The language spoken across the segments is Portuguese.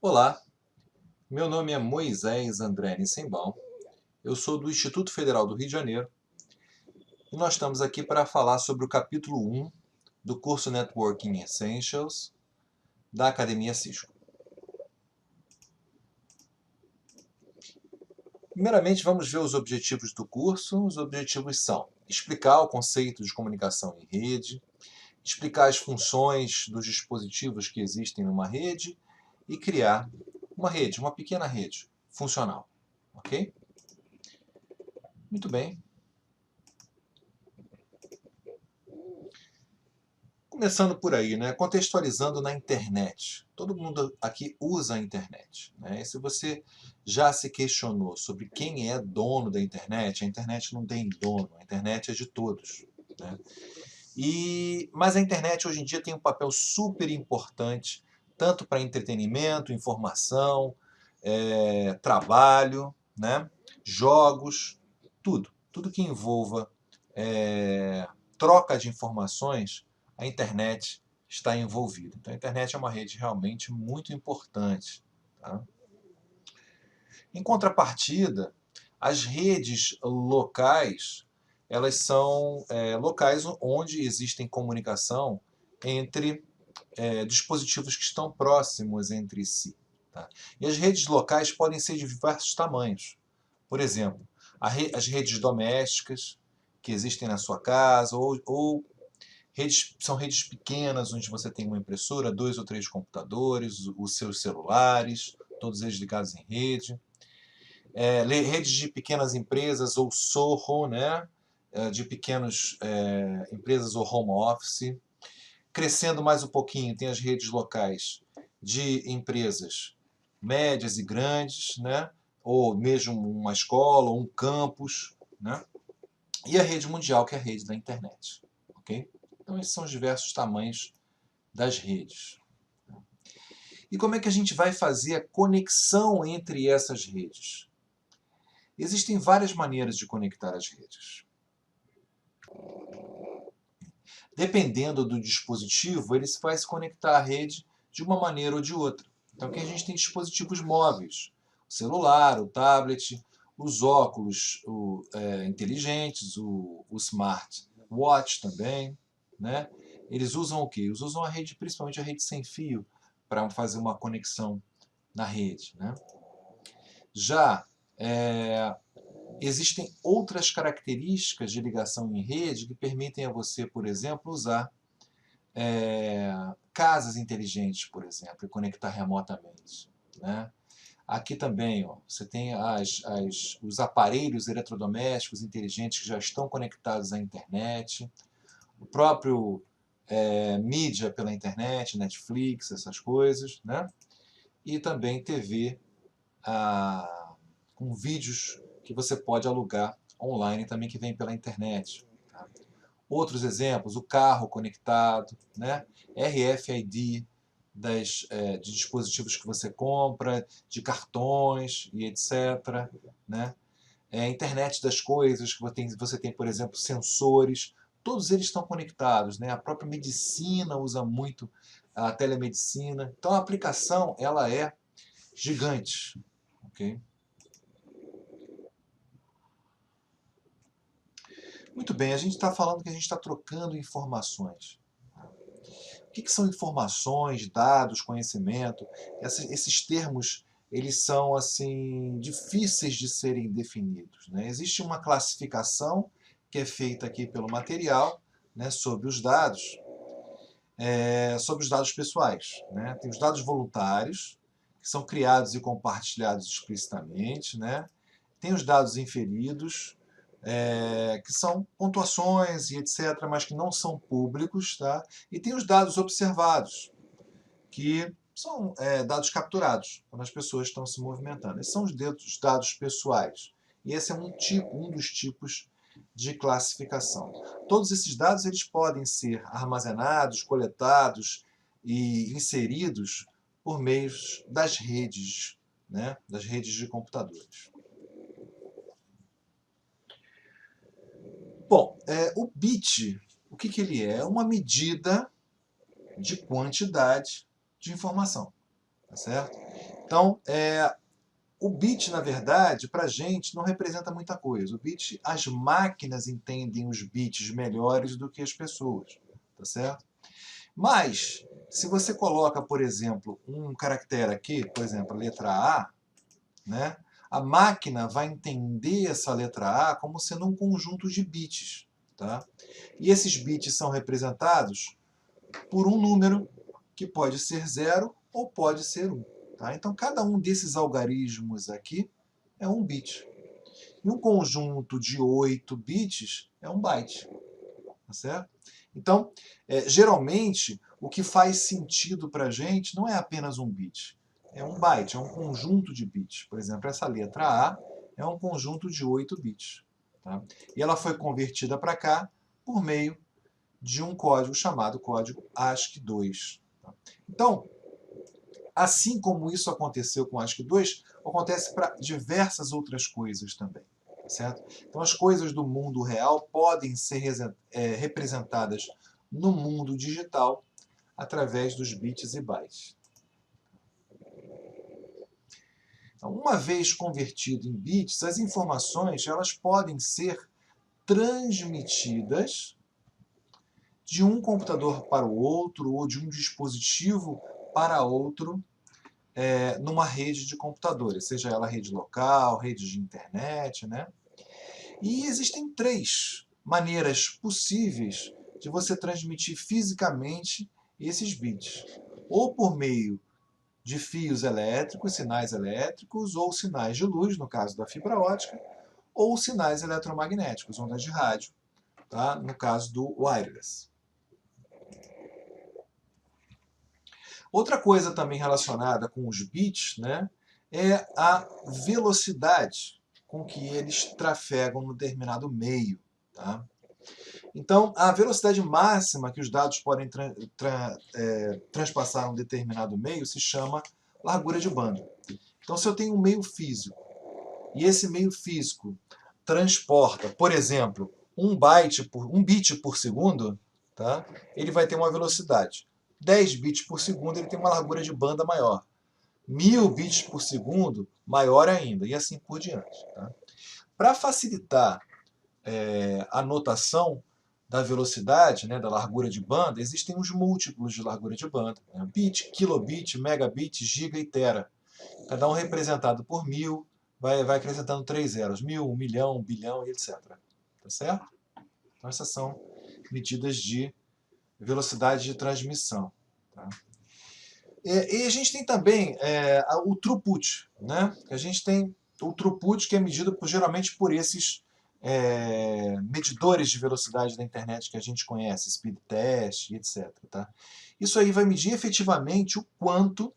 Olá, meu nome é Moisés André Nissenbaum, eu sou do Instituto Federal do Rio de Janeiro e nós estamos aqui para falar sobre o capítulo 1 do curso Networking Essentials da Academia Cisco. Primeiramente, vamos ver os objetivos do curso. Os objetivos são explicar o conceito de comunicação em rede, explicar as funções dos dispositivos que existem numa rede e criar uma rede, uma pequena rede funcional. Ok? Muito bem. Começando por aí, né? Contextualizando na internet. Todo mundo aqui usa a internet, né? E se você já se questionou sobre quem é dono da internet, a internet não tem dono, a internet é de todos, né? Mas a internet hoje em dia tem um papel super importante, tanto para entretenimento, informação, trabalho, né? Jogos, tudo. Tudo que envolva troca de informações, a internet está envolvida. Então a internet é uma rede realmente muito importante. Tá? Em contrapartida, as redes locais, elas são locais onde existem comunicação entre dispositivos que estão próximos entre si. Tá? E as redes locais podem ser de diversos tamanhos. Por exemplo, as redes domésticas que existem na sua casa, ou são redes pequenas, onde você tem uma impressora, 2 ou 3 computadores, os seus celulares, todos eles ligados em rede. Redes de pequenas empresas ou SOHO, né? De pequenas empresas ou home office. Crescendo mais um pouquinho, tem as redes locais de empresas médias e grandes, né? Ou mesmo uma escola, ou um campus, né? E a rede mundial, que é a rede da internet. Okay? Então, esses são os diversos tamanhos das redes. E como é que a gente vai fazer a conexão entre essas redes? Existem várias maneiras de conectar as redes. Dependendo do dispositivo, ele vai se conectar à rede de uma maneira ou de outra. Então aqui a gente tem dispositivos móveis, o celular, o tablet, os óculos inteligentes, o smart watch também, né? Eles usam o quê? Eles usam a rede, principalmente a rede sem fio, para fazer uma conexão na rede, né? Já existem outras características de ligação em rede que permitem a você, por exemplo, usar casas inteligentes, por exemplo, e conectar remotamente, né? Aqui também, ó, você tem os aparelhos eletrodomésticos inteligentes que já estão conectados à internet, o próprio mídia pela internet, Netflix, essas coisas, né? E também TV com vídeos que você pode alugar online também que vem pela internet. Tá? Outros exemplos, o carro conectado, né? RFID de dispositivos que você compra, de cartões e etc. Né? Internet das coisas, que você tem, por exemplo, sensores, todos eles estão conectados. Né? A própria medicina usa muito a telemedicina. Então a aplicação ela é gigante. Okay? Muito bem, a gente está falando que a gente está trocando informações. O que são informações, dados, conhecimento? Esses termos, eles são assim difíceis de serem definidos. Né? Existe uma classificação que é feita aqui pelo material, né, sobre os dados pessoais. Né? Tem os dados voluntários, que são criados e compartilhados explicitamente. Né? Tem os dados inferidos, que são pontuações e etc., mas que não são públicos. Tá? E tem os dados observados, que são dados capturados, quando as pessoas estão se movimentando. Esses são os dados pessoais. E esse é um dos tipos de classificação. Todos esses dados eles podem ser armazenados, coletados e inseridos por meio das redes, né? Das redes de computadores. Bom, o bit, o que ele é? É uma medida de quantidade de informação, tá certo? Então, o bit, na verdade, para a gente não representa muita coisa. O bit, as máquinas entendem os bits melhores do que as pessoas, tá certo? Mas, se você coloca, por exemplo, um caractere aqui, por exemplo, a letra A, né, a máquina vai entender essa letra A como sendo um conjunto de bits. Tá? E esses bits são representados por um número que pode ser 0 ou pode ser 1. Tá? Então, cada um desses algarismos aqui é um bit. E um conjunto de 8 bits é um byte. Tá certo? Então, geralmente, o que faz sentido para a gente não é apenas um bit. É um byte, é um conjunto de bits. Por exemplo, essa letra A é um conjunto de 8 bits. Tá? E ela foi convertida para cá por meio de um código chamado código ASCII2. Tá? Então, assim como isso aconteceu com o ASCII2, acontece para diversas outras coisas também. Certo? Então, as coisas do mundo real podem ser representadas no mundo digital através dos bits e bytes. Então, uma vez convertido em bits, as informações elas podem ser transmitidas de um computador para o outro ou de um dispositivo para outro numa rede de computadores, seja ela rede local, rede de internet, né? E existem 3 maneiras possíveis de você transmitir fisicamente esses bits. Ou por meio de fios elétricos, sinais elétricos, ou sinais de luz, no caso da fibra ótica, ou sinais eletromagnéticos, ondas de rádio, tá? No caso do wireless. Outra coisa também relacionada com os bits, né, é a velocidade com que eles trafegam no determinado meio. Tá? Então, a velocidade máxima que os dados podem transpassar um determinado meio se chama largura de banda. Então, se eu tenho um meio físico e esse meio físico transporta, por exemplo, um bit por segundo, tá? Ele vai ter uma velocidade. 10 bits por segundo ele tem uma largura de banda maior. 1000 bits por segundo, maior ainda, e assim por diante. Tá? Para facilitar a notação da velocidade, né, da largura de banda, existem os múltiplos de largura de banda. Né? Bit, kilobit, megabit, giga e tera. Cada um representado por 1000, vai acrescentando 3 zeros. 1000, 1 milhão, 1 bilhão e etc. Tá certo? Então essas são medidas de velocidade de transmissão. Tá? E a gente tem também o throughput. Né? A gente tem o throughput que é medido geralmente por esses medidores de velocidade da internet que a gente conhece, speed test, etc. Tá? Isso aí vai medir efetivamente o quanto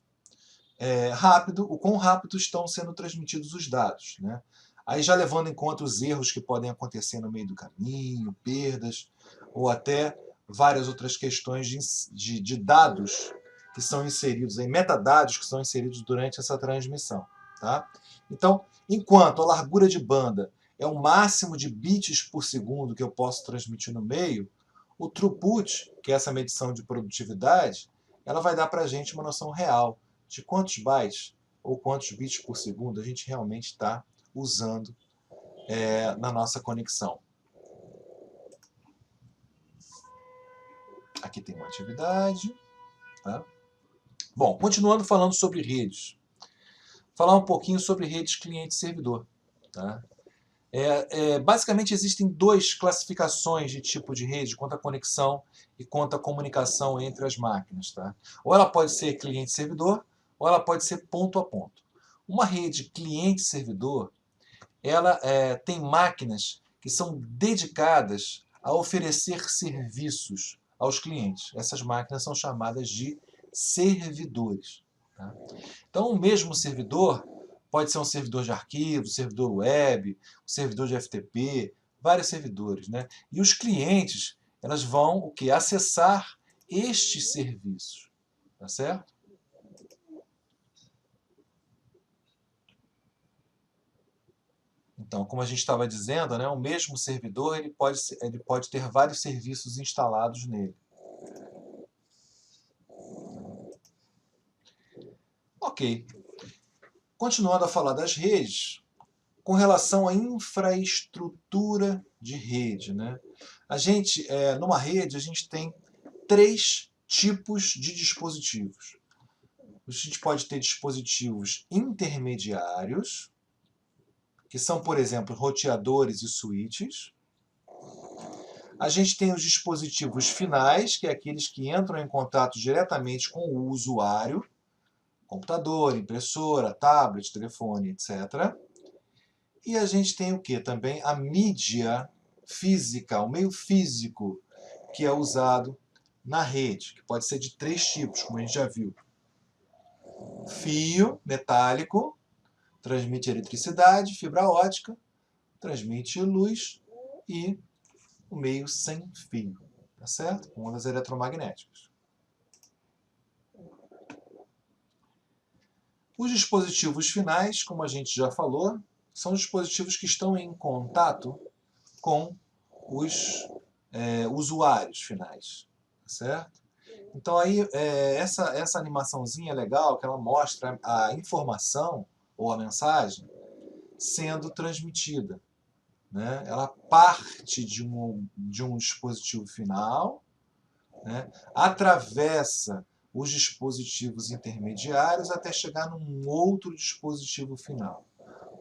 o quão rápido estão sendo transmitidos os dados. Né? Aí já levando em conta os erros que podem acontecer no meio do caminho, perdas, ou até várias outras questões de dados que são inseridos, em metadados que são inseridos durante essa transmissão. Tá? Então, enquanto a largura de banda é o máximo de bits por segundo que eu posso transmitir no meio, o throughput, que é essa medição de produtividade, ela vai dar para a gente uma noção real de quantos bytes ou quantos bits por segundo a gente realmente está usando na nossa conexão. Aqui tem uma atividade. Tá? Bom, continuando falando sobre redes. Falar um pouquinho sobre redes cliente-servidor. Tá? Basicamente existem 2 classificações de tipo de rede quanto à conexão e quanto à comunicação entre as máquinas. Tá? Ou ela pode ser cliente-servidor, ou ela pode ser ponto a ponto. Uma rede cliente-servidor, ela tem máquinas que são dedicadas a oferecer serviços aos clientes. Essas máquinas são chamadas de servidores. Tá? Então, o mesmo servidor pode ser um servidor de arquivo, servidor web, um servidor de FTP, vários servidores. Né? E os clientes elas vão o quê? Acessar estes serviços. Tá certo? Então, como a gente estava dizendo, né, o mesmo servidor ele pode ter vários serviços instalados nele. Ok. Continuando a falar das redes, com relação à infraestrutura de rede, né? Numa rede, a gente tem 3 tipos de dispositivos. A gente pode ter dispositivos intermediários, que são, por exemplo, roteadores e switches. A gente tem os dispositivos finais, que é aqueles que entram em contato diretamente com o usuário, computador, impressora, tablet, telefone, etc. E a gente tem o que também? A mídia física, o meio físico, que é usado na rede, que pode ser de 3 tipos, como a gente já viu. Fio metálico, transmite eletricidade, fibra ótica, transmite luz, e o meio sem fio, tá certo? Ondas eletromagnéticas. Os dispositivos finais, como a gente já falou, são dispositivos que estão em contato com os usuários finais, tá certo? Então aí essa animaçãozinha é legal, que ela mostra a informação ou a mensagem sendo transmitida, né? Ela parte de um dispositivo final, né? Atravessa os dispositivos intermediários até chegar num outro dispositivo final.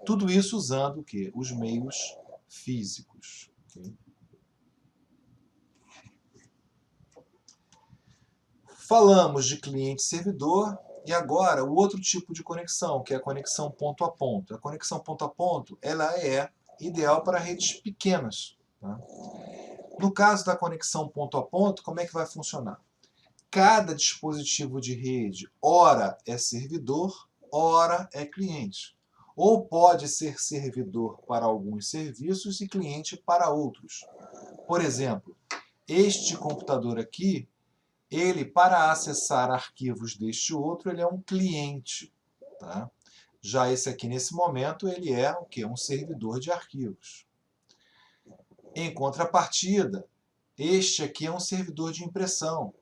Tudo isso usando o quê? Os meios físicos. Okay? Falamos de cliente-servidor e agora o outro tipo de conexão, que é a conexão ponto a ponto. A conexão ponto a ponto, ela é ideal para redes pequenas. Tá? No caso da conexão ponto a ponto, como é que vai funcionar? Cada dispositivo de rede, ora é servidor, ora é cliente. Ou pode ser servidor para alguns serviços e cliente para outros. Por exemplo, este computador aqui, ele, para acessar arquivos deste outro, ele é um cliente. Tá? Já esse aqui, nesse momento, ele é o quê? Um servidor de arquivos. Em contrapartida, este aqui é um servidor de impressão.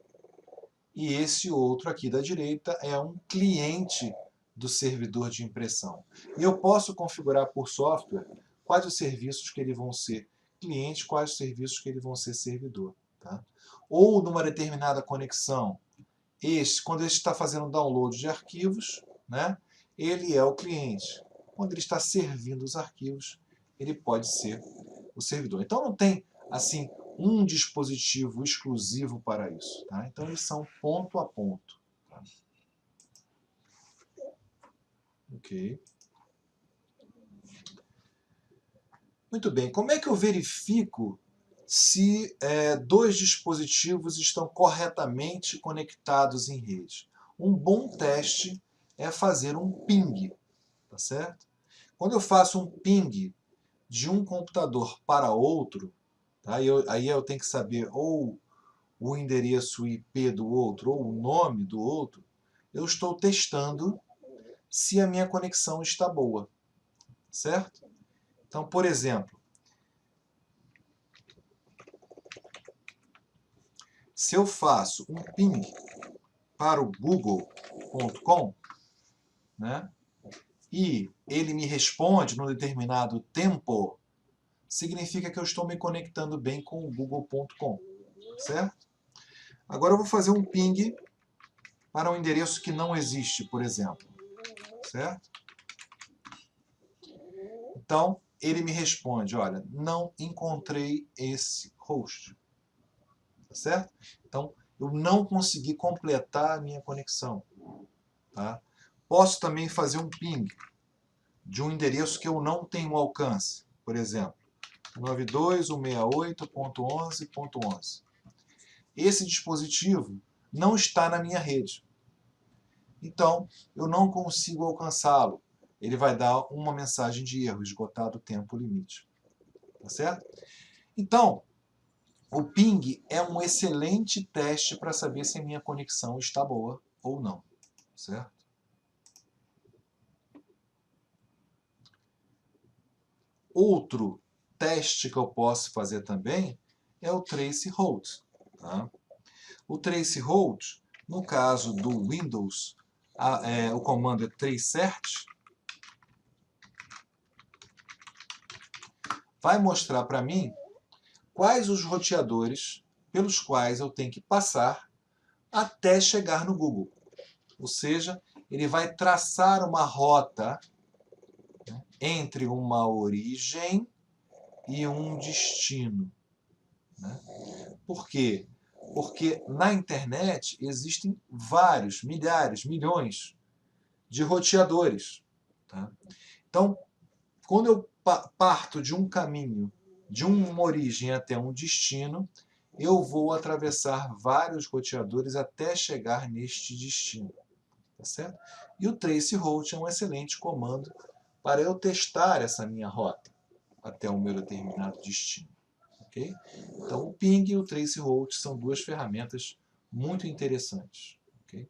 E esse outro aqui da direita é um cliente do servidor de impressão. E eu posso configurar por software quais os serviços que eles vão ser cliente, quais os serviços que eles vão ser servidor. Tá? Ou numa determinada conexão, quando ele está fazendo download de arquivos, né, ele é o cliente. Quando ele está servindo os arquivos, ele pode ser o servidor. Então não tem assim um dispositivo exclusivo para isso. Tá? Então eles são ponto a ponto. Tá? Ok. Muito bem. Como é que eu verifico se 2 dispositivos estão corretamente conectados em rede? Um bom teste é fazer um ping, tá certo? Quando eu faço um ping de um computador para outro, tá? Aí eu tenho que saber ou o endereço IP do outro ou o nome do outro, eu estou testando se a minha conexão está boa, certo? Então, por exemplo, se eu faço um ping para o google.com, né, e ele me responde num determinado tempo, significa que eu estou me conectando bem com o google.com, certo? Agora eu vou fazer um ping para um endereço que não existe, por exemplo, certo? Então, ele me responde, olha, não encontrei esse host, tá certo? Então, eu não consegui completar a minha conexão. Tá? Posso também fazer um ping de um endereço que eu não tenho alcance, por exemplo, 92.168.11.11. Esse dispositivo não está na minha rede. Então, eu não consigo alcançá-lo. Ele vai dar uma mensagem de erro, esgotado o tempo limite. Tá certo? Então, o ping é um excelente teste para saber se a minha conexão está boa ou não. Certo? Outro teste que eu posso fazer também é o tracehold. Tá? O tracehold, no caso do Windows, o comando é tracert, vai mostrar para mim quais os roteadores pelos quais eu tenho que passar até chegar no Google. Ou seja, ele vai traçar uma rota, né, entre uma origem e um destino. Né? Por quê? Porque na internet existem vários, milhares, milhões de roteadores. Tá? Então, quando eu parto de um caminho, de uma origem até um destino, eu vou atravessar vários roteadores até chegar neste destino. Tá certo? E o traceroute é um excelente comando para eu testar essa minha rota até o meu determinado destino. Okay? Então, o ping e o traceroute são duas ferramentas muito interessantes. Okay?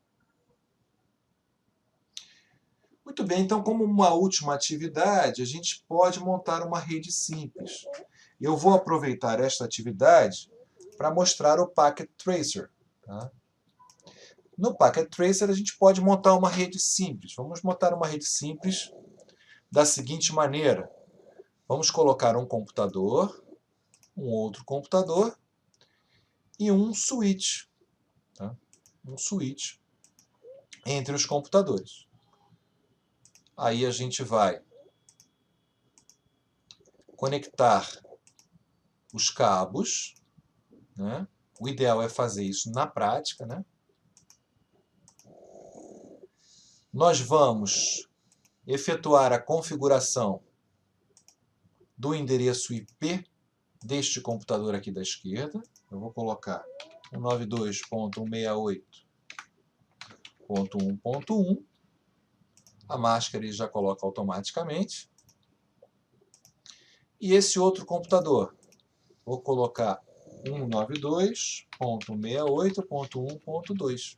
Muito bem, então, como uma última atividade, a gente pode montar uma rede simples. Eu vou aproveitar esta atividade para mostrar o Packet Tracer. Tá? No Packet Tracer, a gente pode montar uma rede simples. Vamos montar uma rede simples da seguinte maneira. Vamos colocar um computador, um outro computador e um switch. Tá? Um switch entre os computadores. Aí a gente vai conectar os cabos. Né? O ideal é fazer isso na prática. Né? Nós vamos efetuar a configuração do endereço IP deste computador aqui da esquerda. Eu vou colocar 192.168.1.1. A máscara ele já coloca automaticamente. E esse outro computador, vou colocar 192.168.1.2.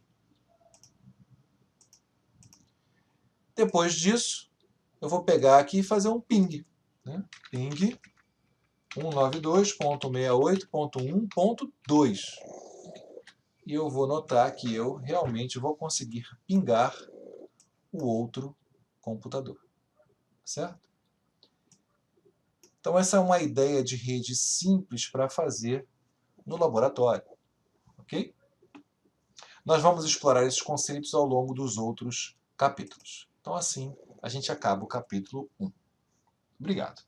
Depois disso, eu vou pegar aqui e fazer um ping. Né? Ping 192.168.1.2. E eu vou notar que eu realmente vou conseguir pingar o outro computador. Certo? Então, essa é uma ideia de rede simples para fazer no laboratório. Ok? Nós vamos explorar esses conceitos ao longo dos outros capítulos. Então, assim, a gente acaba o capítulo 1. Obrigado.